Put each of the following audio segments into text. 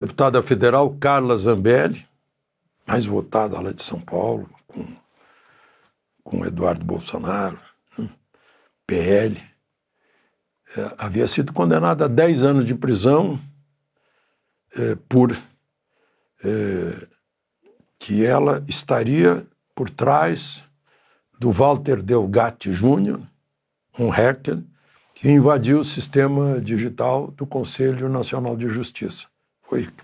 Deputada federal Carla Zambelli, mais votada lá de São Paulo, com Eduardo Bolsonaro, PL, havia sido condenada a 10 anos de prisão por que ela estaria por trás do Walter Delgatti Júnior, um hacker que invadiu o sistema digital do Conselho Nacional de Justiça.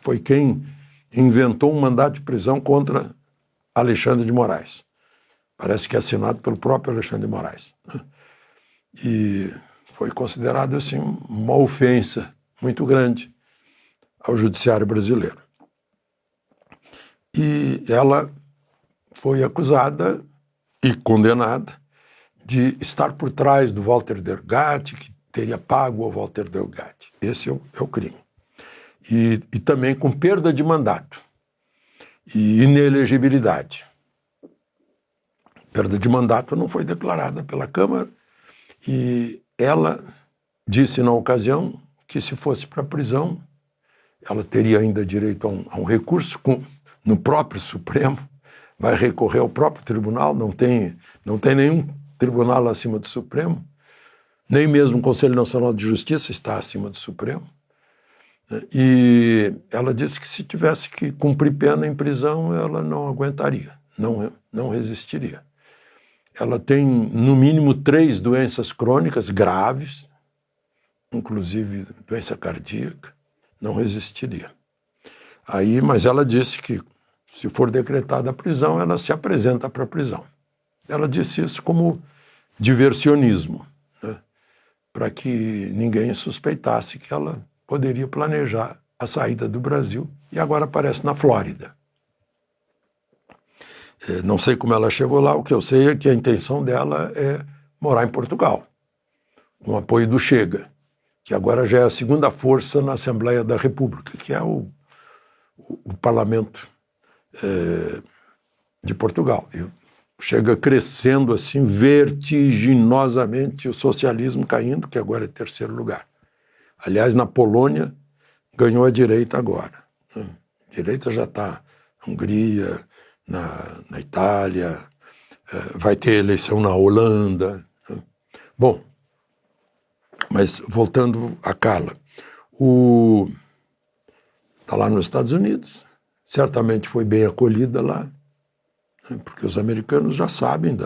Foi quem inventou um mandato de prisão contra Alexandre de Moraes. Parece que é assinado pelo próprio Alexandre de Moraes. E foi considerado assim uma ofensa muito grande ao judiciário brasileiro. E ela foi acusada e condenada de estar por trás do Walter Delgatti, que teria pago ao Walter Delgatti. Esse é o crime. E também com perda de mandato e inelegibilidade. Perda de mandato não foi declarada pela Câmara e ela disse na ocasião que se fosse para a prisão, ela teria ainda direito a um recurso no próprio Supremo, vai recorrer ao próprio tribunal, não tem nenhum tribunal acima do Supremo, nem mesmo o Conselho Nacional de Justiça está acima do Supremo. E ela disse que se tivesse que cumprir pena em prisão, ela não aguentaria, não resistiria. Ela tem, no mínimo, 3 doenças crônicas graves, inclusive doença cardíaca, não resistiria. Mas ela disse que, se for decretada a prisão, ela se apresenta para a prisão. Ela disse isso como diversionismo, né? Para que ninguém suspeitasse que ela poderia planejar a saída do Brasil, e agora aparece na Flórida. Não sei como ela chegou lá, o que eu sei é que a intenção dela é morar em Portugal, com apoio do Chega, que agora já é a segunda força na Assembleia da República, que é o parlamento de Portugal. E chega crescendo assim vertiginosamente, o socialismo caindo, que agora é 3º lugar. Aliás, na Polônia ganhou a direita agora. A direita já está na Hungria, na Itália, vai ter eleição na Holanda. Bom, mas voltando a Carla, está lá nos Estados Unidos, certamente foi bem acolhida lá, porque os americanos já sabem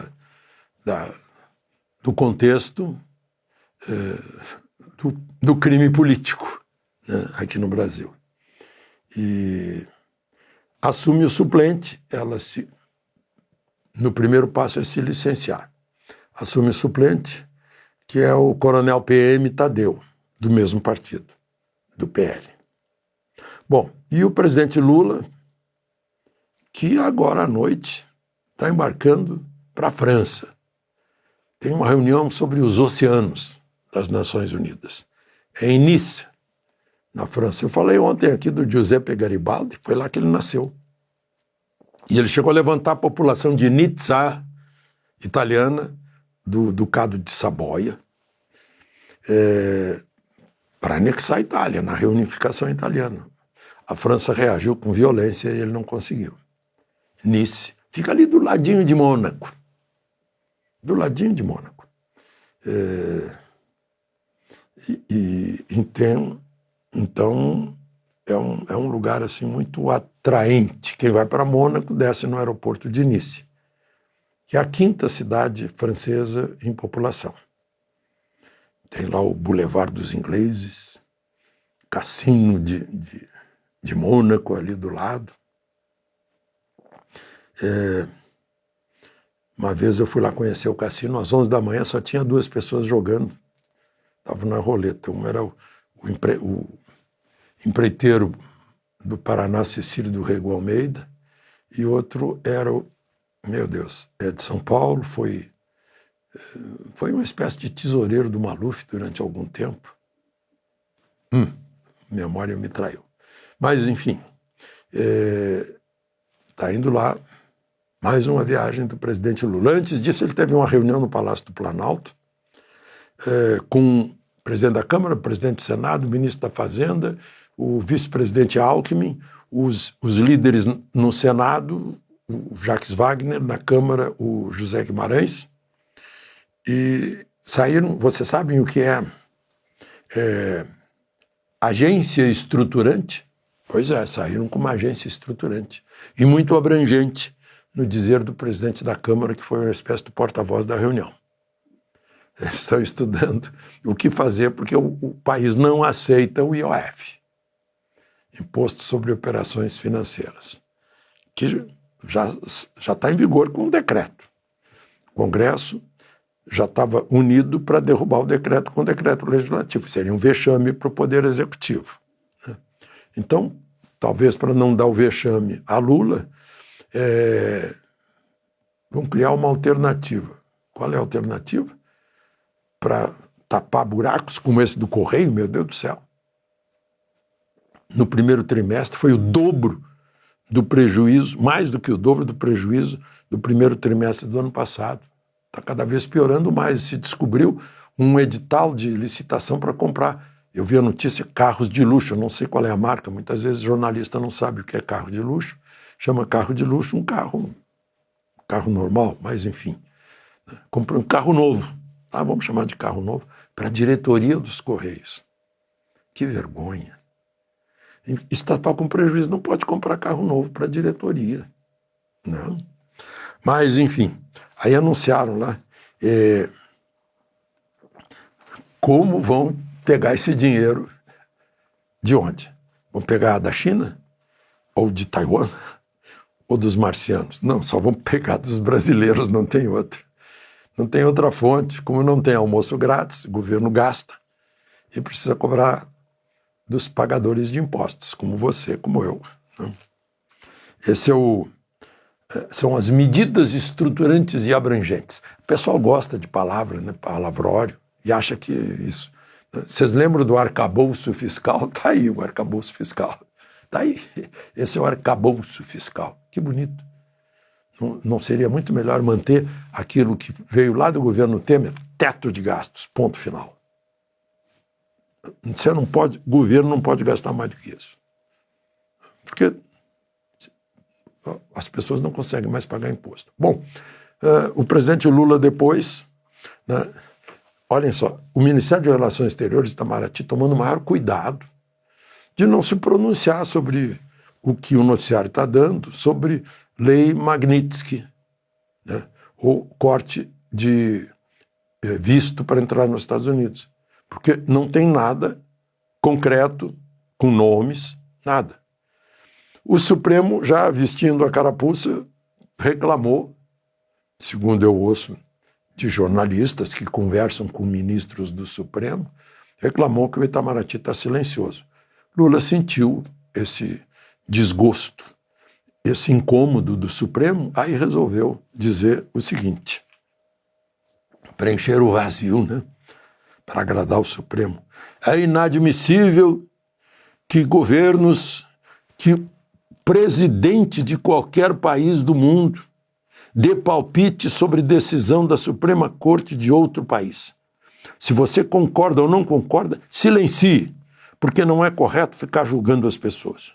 do contexto do crime político, né, aqui no Brasil. E assume o suplente, no primeiro passo é se licenciar. Assume o suplente, que é o coronel PM Tadeu, do mesmo partido, do PL. Bom, e o presidente Lula, que agora à noite está embarcando para a França. Tem uma reunião sobre os oceanos das Nações Unidas. É em Nice, na França. Eu falei ontem aqui do Giuseppe Garibaldi, foi lá que ele nasceu. E ele chegou a levantar a população de Nizza, italiana, do Ducado de Saboia, para anexar a Itália, na reunificação italiana. A França reagiu com violência e ele não conseguiu. Nice fica ali do ladinho de Mônaco. Do ladinho de Mônaco. Então é um lugar assim muito atraente. Quem vai para Mônaco desce no aeroporto de Nice, que é a 5ª cidade francesa em população. Tem lá o Boulevard dos Ingleses, Cassino de Mônaco ali do lado. Uma vez eu fui lá conhecer o cassino, às 11 da manhã só tinha 2 pessoas jogando. Estavam na roleta. Um era o empreiteiro do Paraná, Cecílio do Rego Almeida, e outro era meu Deus, é de São Paulo, foi uma espécie de tesoureiro do Maluf durante algum tempo. Memória me traiu. Mas, enfim, está indo lá, mais uma viagem do presidente Lula. Antes disso, ele teve uma reunião no Palácio do Planalto com o presidente da Câmara, o presidente do Senado, o ministro da Fazenda, o vice-presidente Alckmin, os líderes no Senado, o Jacques Wagner, na Câmara, o José Guimarães, e saíram, vocês sabem o que é agência estruturante? Pois é, saíram com uma agência estruturante e muito abrangente, no dizer do presidente da Câmara, que foi uma espécie de porta-voz da reunião. Eles estão estudando o que fazer, porque o país não aceita o IOF, Imposto sobre Operações Financeiras, que já está em vigor com um decreto. O Congresso já estava unido para derrubar o decreto com o decreto legislativo. Seria um vexame para o Poder Executivo. Então, talvez para não dar o vexame a Lula, vão criar uma alternativa. Qual é a alternativa? Para tapar buracos como esse do Correio, meu Deus do céu. No primeiro trimestre foi o dobro do prejuízo, mais do que o dobro do prejuízo do primeiro trimestre do ano passado. Está cada vez piorando mais. Se descobriu um edital de licitação para comprar. Eu vi a notícia, carros de luxo, eu não sei qual é a marca, muitas vezes o jornalista não sabe o que é carro de luxo, chama carro de luxo um carro normal, mas enfim. Comprei um carro novo, vamos chamar de carro novo, para a diretoria dos Correios. Que vergonha. Estatal com prejuízo não pode comprar carro novo para a diretoria. Não. Mas, enfim, aí anunciaram lá como vão pegar esse dinheiro. De onde? Vão pegar da China? Ou de Taiwan? Ou dos marcianos? Não, só vão pegar dos brasileiros, não tem outra. Não tem outra fonte. Como não tem almoço grátis, o governo gasta e precisa cobrar dos pagadores de impostos, como você, como eu. Esse são as medidas estruturantes e abrangentes. O pessoal gosta de palavra, né, palavrório, e acha que isso... Vocês lembram do arcabouço fiscal? Está aí o arcabouço fiscal. Está aí. Esse é o arcabouço fiscal. Que bonito. Não seria muito melhor manter aquilo que veio lá do governo Temer? Teto de gastos, ponto final. Você não pode, o governo não pode gastar mais do que isso. Porque as pessoas não conseguem mais pagar imposto. Bom, o presidente Lula depois, né, olhem só, o Ministério de Relações Exteriores, Itamaraty, tomando o maior cuidado de não se pronunciar sobre o que o noticiário está dando, sobre lei Magnitsky, né, ou corte de visto para entrar nos Estados Unidos. Porque não tem nada concreto, com nomes, nada. O Supremo, já vestindo a carapuça, reclamou, segundo eu ouço de jornalistas que conversam com ministros do Supremo, reclamou que o Itamaraty está silencioso. Lula sentiu esse desgosto, esse incômodo do Supremo, aí resolveu dizer o seguinte, preencher o vazio, né? Para agradar o Supremo. É inadmissível que governos, que presidente de qualquer país do mundo dê palpite sobre decisão da Suprema Corte de outro país. Se você concorda ou não concorda, silencie, porque não é correto ficar julgando as pessoas.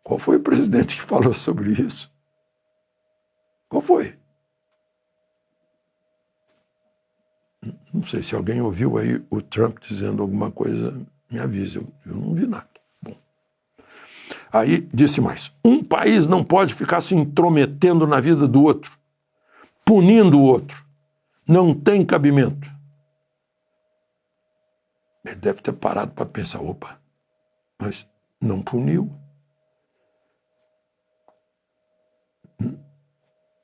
Qual foi o presidente que falou sobre isso? Qual foi? Não sei, se alguém ouviu aí o Trump dizendo alguma coisa, me avise, eu não vi nada. Bom. Aí disse mais, um país não pode ficar se intrometendo na vida do outro, punindo o outro, não tem cabimento. Ele deve ter parado para pensar, opa, mas não puniu.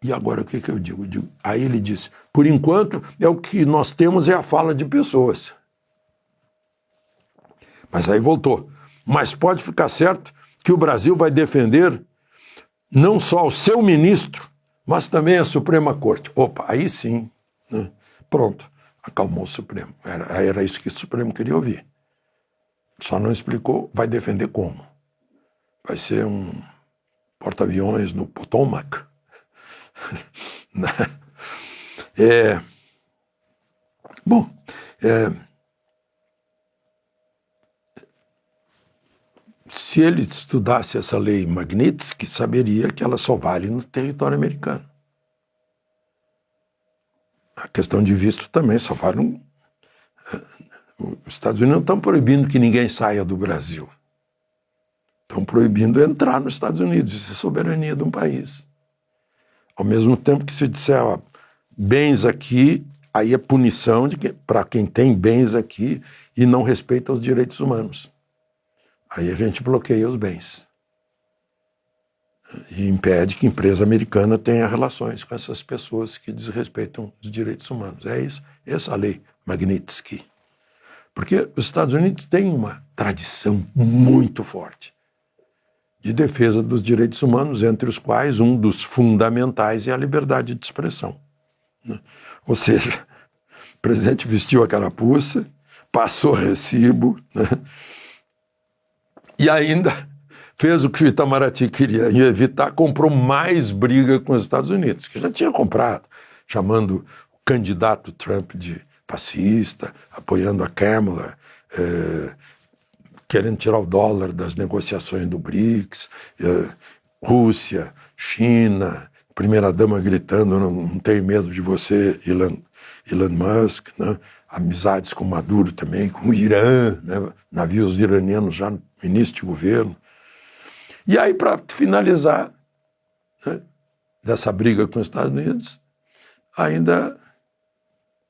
E agora o que eu digo? Aí ele disse, por enquanto, o que nós temos é a fala de pessoas. Mas aí voltou. Mas pode ficar certo que o Brasil vai defender não só o seu ministro, mas também a Suprema Corte. Opa, aí sim, né? Pronto, acalmou o Supremo. Era isso que o Supremo queria ouvir. Só não explicou, vai defender como? Vai ser um porta-aviões no Potomac? Bom, se ele estudasse essa lei Magnitsky, saberia que ela só vale no território americano. A questão de visto também só vale no... Os Estados Unidos não estão proibindo que ninguém saia do Brasil. Estão proibindo entrar nos Estados Unidos. Isso é soberania de um país. Ao mesmo tempo que se disser, ó, bens aqui, aí é punição para quem tem bens aqui e não respeita os direitos humanos. Aí a gente bloqueia os bens. E impede que a empresa americana tenha relações com essas pessoas que desrespeitam os direitos humanos. É isso, essa lei Magnitsky. Porque os Estados Unidos têm uma tradição muito forte de defesa dos direitos humanos, entre os quais um dos fundamentais é a liberdade de expressão. Ou seja, o presidente vestiu a carapuça, passou recibo, né? E ainda fez o que o Itamaraty queria evitar, comprou mais briga com os Estados Unidos, que já tinha comprado, chamando o candidato Trump de fascista, apoiando a Kamala, querendo tirar o dólar das negociações do BRICS, Rússia, China, primeira-dama gritando, não tenho medo de você, Elon Musk, né? Amizades com Maduro também, com o Irã, né? Navios iranianos já no início de governo. E aí, para finalizar, né, dessa briga com os Estados Unidos, ainda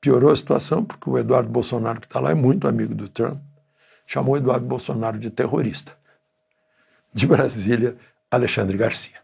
piorou a situação, porque o Eduardo Bolsonaro, que está lá, é muito amigo do Trump, chamou Eduardo Bolsonaro de terrorista. De Brasília, Alexandre Garcia.